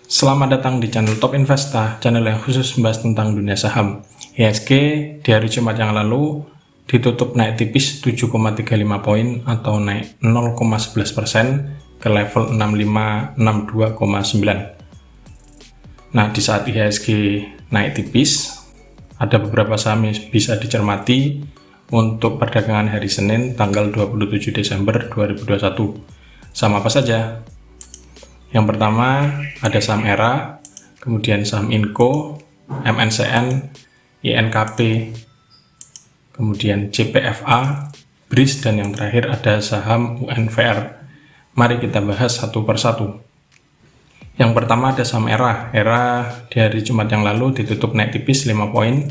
Selamat datang di channel Top Investa, channel yang khusus membahas tentang dunia saham. IHSG di hari Jumat yang lalu ditutup naik tipis 7,35 poin atau naik 0,11% ke level 6562,9. Nah, di saat IHSG naik tipis, ada beberapa saham yang bisa dicermati untuk perdagangan hari Senin tanggal 27 Desember 2021. Saham apa saja? Yang pertama ada saham ERA, kemudian saham Inco, MNCN, INKP, kemudian JPFA, BRIS, dan yang terakhir ada saham UNVR. Mari kita bahas satu persatu. Yang pertama ada saham ERA. ERA di hari Jumat yang lalu ditutup naik tipis 5 poin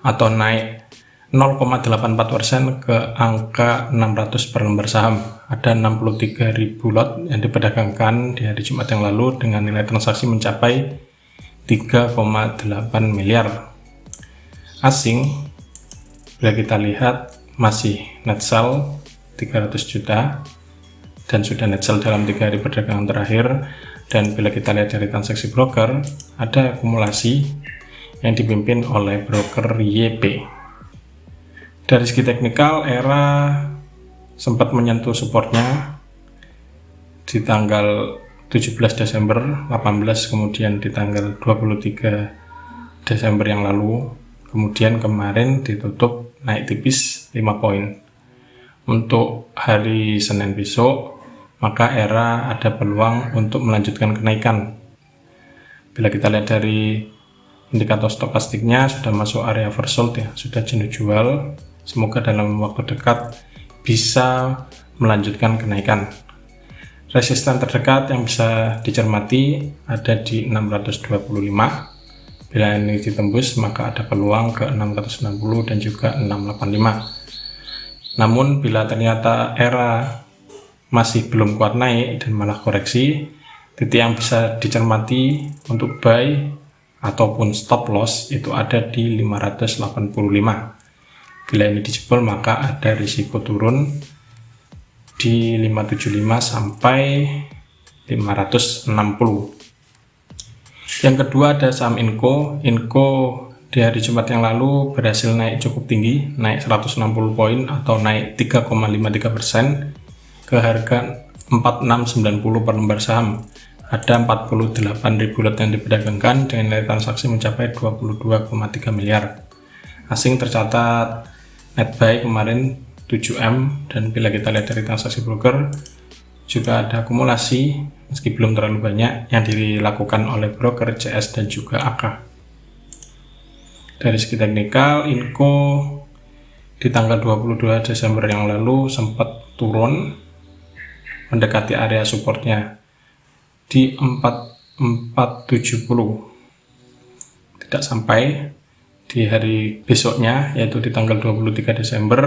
atau naik 0,84% ke angka 600 per lembar saham. Ada 63.000 lot yang diperdagangkan di hari Jumat yang lalu dengan nilai transaksi mencapai 3,8 miliar. Asing, bila kita lihat masih net sell 300 juta dan sudah net sell dalam 3 hari perdagangan terakhir. Dan bila kita lihat dari transaksi broker, ada akumulasi yang dipimpin oleh broker YP. Dari segi teknikal, ERA sempat menyentuh supportnya di tanggal 17 Desember 18, kemudian di tanggal 23 Desember yang lalu, kemudian kemarin ditutup naik tipis 5 poin. Untuk hari Senin besok, maka ERA ada peluang untuk melanjutkan kenaikan. Bila kita lihat dari indikator stokastiknya sudah masuk area oversold ya, sudah jenuh jual. Semoga dalam waktu dekat bisa melanjutkan kenaikan. Resisten terdekat yang bisa dicermati ada di 625. Bila ini ditembus maka ada peluang ke 660 dan juga 685. Namun bila ternyata ERA masih belum kuat naik dan malah koreksi, titik yang bisa dicermati untuk buy ataupun stop loss itu ada di 585. Bila ini dijebol maka ada risiko turun di 575 sampai 560. Yang kedua ada saham Inco. Inco di hari Jumat yang lalu berhasil naik cukup tinggi, naik 160 poin atau naik 3,53% ke harga 4690 per lembar saham. Ada 48.000 lot yang diperdagangkan dengan nilai transaksi mencapai 22,3 miliar. Asing tercatat net buy kemarin 7M, dan bila kita lihat dari transaksi broker juga ada akumulasi meski belum terlalu banyak yang dilakukan oleh broker CS dan juga AK. Dari segi teknikal, Inco di tanggal 22 Desember yang lalu sempat turun mendekati area supportnya di 4470, tidak sampai. Di hari besoknya yaitu di tanggal 23 Desember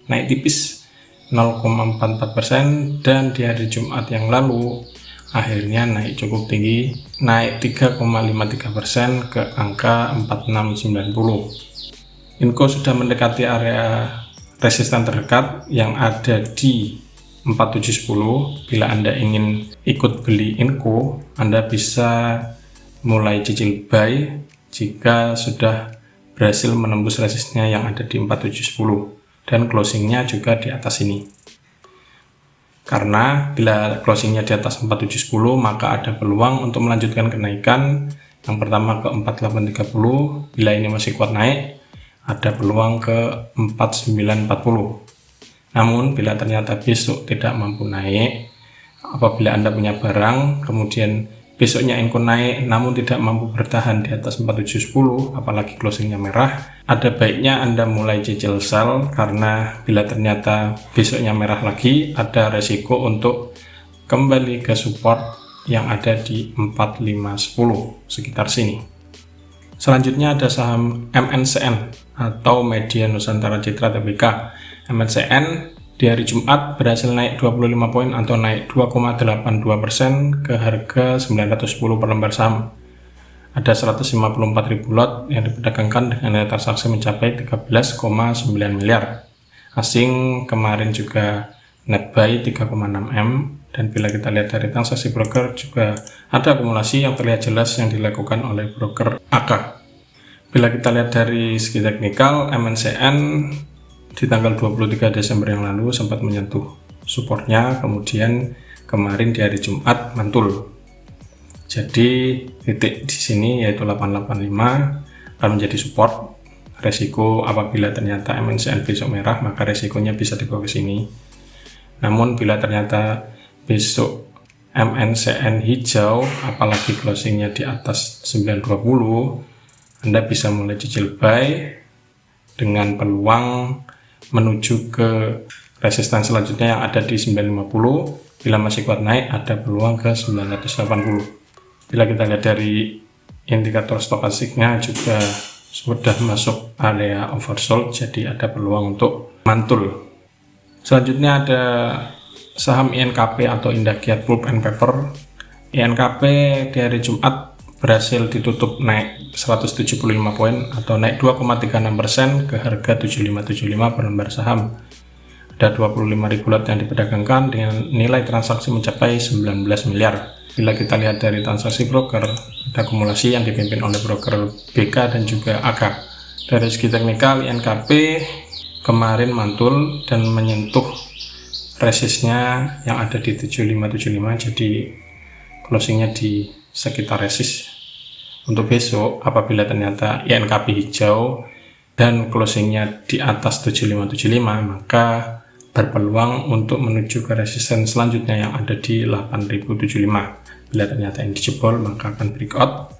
naik tipis 0,44%, dan di hari Jumat yang lalu akhirnya naik cukup tinggi, naik 3,53% ke angka 4690. Inco sudah mendekati area resisten terdekat yang ada di 4710. Bila Anda ingin ikut beli Inco, Anda bisa mulai cicil buy jika sudah berhasil menembus resistnya yang ada di 4710 dan closingnya juga di atas ini. Karena bila closingnya di atas 4710 maka ada peluang untuk melanjutkan kenaikan. Yang pertama ke 4830, bila ini masih kuat naik ada peluang ke 4940. Namun bila ternyata besok tidak mampu naik, apabila Anda punya barang kemudian besoknya Inco naik namun tidak mampu bertahan di atas 4710, apalagi closingnya merah, ada baiknya Anda mulai cicil sell, karena bila ternyata besoknya merah lagi ada resiko untuk kembali ke support yang ada di 4510 sekitar sini. Selanjutnya ada saham MNCN atau Media Nusantara Citra Tbk. MNCN di hari Jumat berhasil naik 25 poin atau naik 2,82% ke harga 910 per lembar saham. Ada 154.000 lot yang diperdagangkan dengan nilai transaksi mencapai 13,9 miliar. Asing kemarin juga net buy 3,6M Dan bila kita lihat dari transaksi broker juga ada akumulasi yang terlihat jelas yang dilakukan oleh broker AK. Bila kita lihat dari segi teknikal, MNCN di tanggal 23 Desember yang lalu sempat menyentuh supportnya, kemudian kemarin di hari Jumat mantul. Jadi titik di sini yaitu 885 akan menjadi support. Resiko apabila ternyata MNCN besok merah, maka resikonya bisa dibawa ke sini. Namun bila ternyata besok MNCN hijau, apalagi closingnya di atas 920, Anda bisa mulai cicil buy dengan peluang menuju ke resisten selanjutnya yang ada di 950. Bila masih kuat naik, ada peluang ke 980. Bila kita lihat dari indikator stokastiknya juga sudah masuk area oversold, jadi ada peluang untuk mantul. Selanjutnya ada saham INKP atau Indah Kiat Pulp and Paper. INKP di hari Jumat berhasil ditutup naik 175 poin atau naik 2,36% ke harga 7575 per lembar saham. Ada 25.000 lot yang diperdagangkan dengan nilai transaksi mencapai 19 miliar. Bila kita lihat dari transaksi broker, ada akumulasi yang dipimpin oleh broker BK dan juga AK. Dari segi teknikal, INKP kemarin mantul dan menyentuh resistnya yang ada di 7575, jadi closingnya di sekitar resist. Untuk besok, apabila ternyata INKP hijau dan closingnya di atas 7575, maka berpeluang untuk menuju ke resisten selanjutnya yang ada di 8075. Bila ternyata ini dijebol, maka akan breakout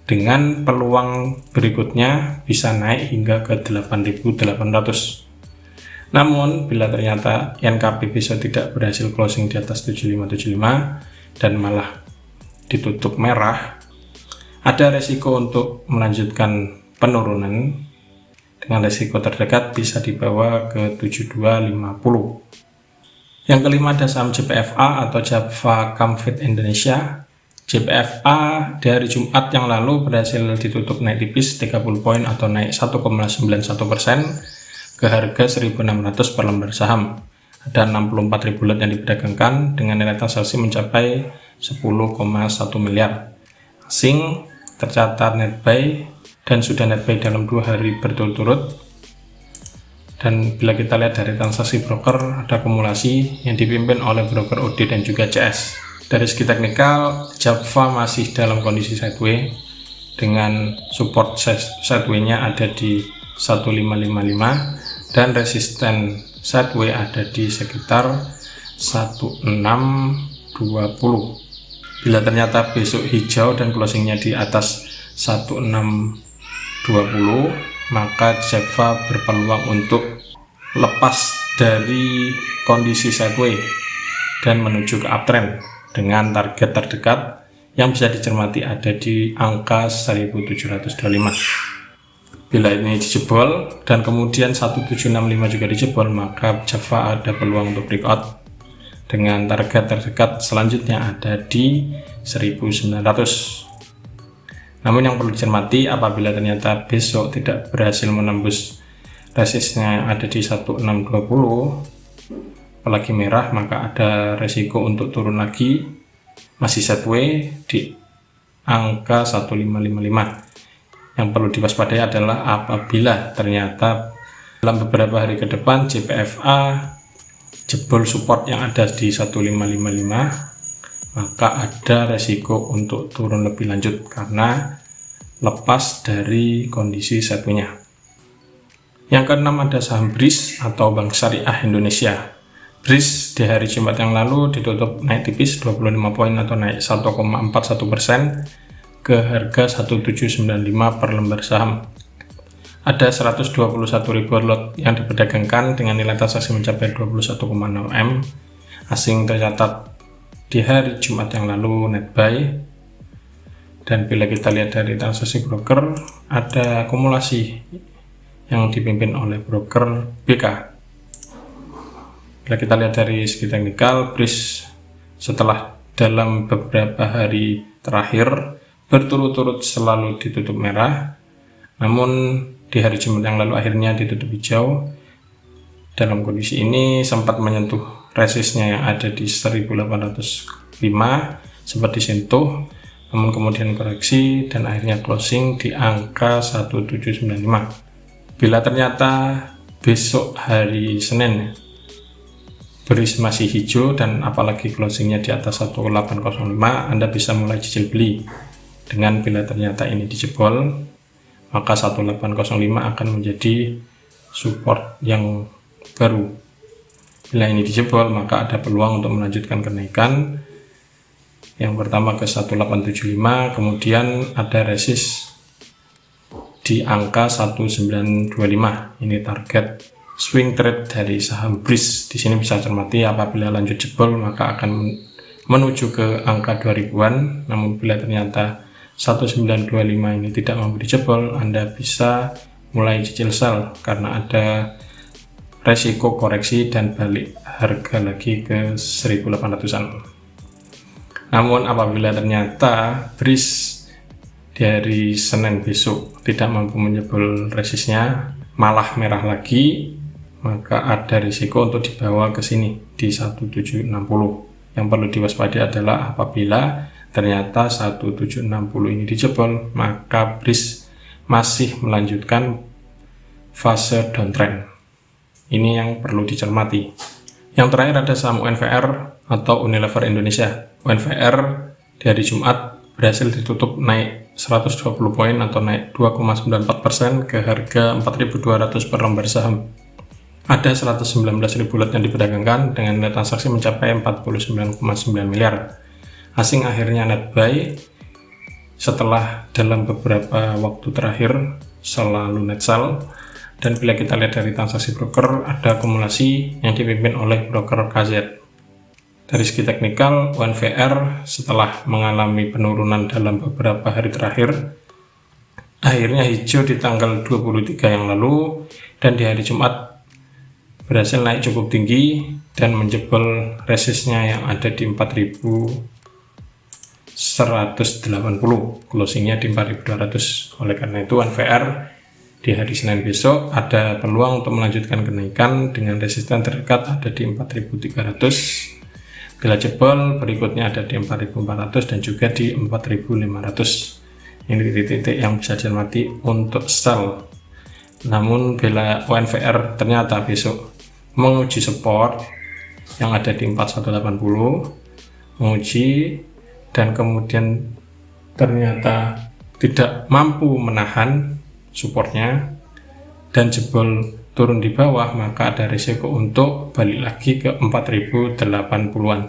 dengan peluang berikutnya bisa naik hingga ke 8800. Namun bila ternyata INKP besok tidak berhasil closing di atas 7575 dan malah ditutup merah, ada resiko untuk melanjutkan penurunan dengan resiko terdekat bisa dibawa ke 7250. Yang kelima ada saham JPFA atau Java Comfort Indonesia. JPFA dari Jumat yang lalu berhasil ditutup naik tipis 30 poin atau naik 1,91% ke harga 1.600 per lembar saham. Ada 64.000 lot yang diperdagangkan dengan nilai transaksi mencapai 10,1 miliar. Asing tercatat net buy dan sudah net buy dalam 2 hari berturut-turut. Dan bila kita lihat dari transaksi broker, ada akumulasi yang dipimpin oleh broker OD dan juga CS. Dari segi teknikal, Java masih dalam kondisi sideways dengan support sideway-nya ada di 1555 dan resisten sideways ada di sekitar 1620. Bila ternyata besok hijau dan closingnya di atas 1620, maka Java berpeluang untuk lepas dari kondisi sideways dan menuju ke uptrend dengan target terdekat yang bisa dicermati ada di angka 1725. Bila ini dijebol dan kemudian 1765 juga dijebol, maka Java ada peluang untuk breakout dengan target terdekat selanjutnya ada di 1900. Namun yang perlu dicermati, apabila ternyata besok tidak berhasil menembus resistnya yang ada di 1620, apalagi merah, maka ada resiko untuk turun lagi, masih sideways di angka 1555. Yang perlu diwaspadai adalah apabila ternyata dalam beberapa hari ke depan JPFA jebol support yang ada di 1555, maka ada resiko untuk turun lebih lanjut karena lepas dari kondisi sideways-nya. Yang keenam ada saham BRIS atau Bank Syariah Indonesia. BRIS di hari Jumat yang lalu ditutup naik tipis 25 poin atau naik 1,41% ke harga 1795 per lembar saham. Ada 121.000 lot yang diperdagangkan dengan nilai transaksi mencapai 21,6 M. Asing tercatat di hari Jumat yang lalu net buy. Dan bila kita lihat dari transaksi broker, ada akumulasi yang dipimpin oleh broker BK. Bila kita lihat dari segi teknikal, BRIS setelah dalam beberapa hari terakhir berturut-turut selalu ditutup merah, namun di hari Jumat yang lalu akhirnya ditutup hijau. Dalam kondisi ini sempat menyentuh resistnya yang ada di 1805 sempat disentuh, namun kemudian koreksi dan akhirnya closing di angka 1795. Bila ternyata besok hari Senin BRIS masih hijau dan apalagi closingnya di atas 1805, Anda bisa mulai cicil beli. Dengan bila ternyata ini dijebol, maka 1805 akan menjadi support yang baru. Bila ini dijebol, maka ada peluang untuk melanjutkan kenaikan. Yang pertama ke 1875, kemudian ada resist di angka 1925. Ini target swing trade dari saham BRIS. Di sini bisa cermati, apabila lanjut jebol maka akan menuju ke angka 2000-an. Namun bila ternyata 1925 ini tidak mampu dijebol, Anda bisa mulai cicil sell karena ada resiko koreksi dan balik harga lagi ke 1800-an. Namun apabila ternyata BRIS dari Senin besok tidak mampu menjebol resistnya, malah merah lagi, maka ada risiko untuk dibawa ke sini di 1760. Yang perlu diwaspadai adalah apabila ternyata 1760 ini dijebol, maka BRIS masih melanjutkan fase downtrend. Ini yang perlu dicermati. Yang terakhir ada saham UNVR atau Unilever Indonesia. UNVR di hari Jumat berhasil ditutup naik 120 poin atau naik 2,94% ke harga 4.200 per lembar saham. Ada 119.000 lot yang diperdagangkan dengan nilai transaksi mencapai 49,9 miliar. Asing akhirnya net buy setelah dalam beberapa waktu terakhir selalu net sell. Dan bila kita lihat dari transaksi broker, ada akumulasi yang dipimpin oleh broker KZ. Dari segi teknikal, UNVR setelah mengalami penurunan dalam beberapa hari terakhir, akhirnya hijau di tanggal 23 yang lalu, dan di hari Jumat berhasil naik cukup tinggi dan menjebol resistnya yang ada di 4180, closingnya di 4200. Oleh karena itu UNVR di hari Senin besok ada peluang untuk melanjutkan kenaikan dengan resisten terdekat ada di 4300. Bila jebol berikutnya ada di 4400 dan juga di 4500. Ini titik-titik yang bisa dicermati untuk sell. Namun bila UNVR ternyata besok menguji support yang ada di 4180, menguji dan kemudian ternyata tidak mampu menahan supportnya dan jebol turun di bawah, maka ada risiko untuk balik lagi ke 4080-an.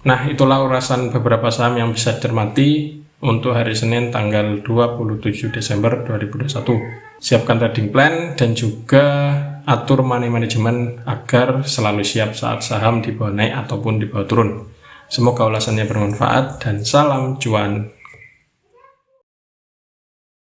Nah, itulah ulasan beberapa saham yang bisa dicermati untuk hari Senin tanggal 27 Desember 2021. Siapkan trading plan dan juga atur money management agar selalu siap saat saham di bawah naik ataupun di bawah turun. Semoga ulasannya bermanfaat dan salam cuan.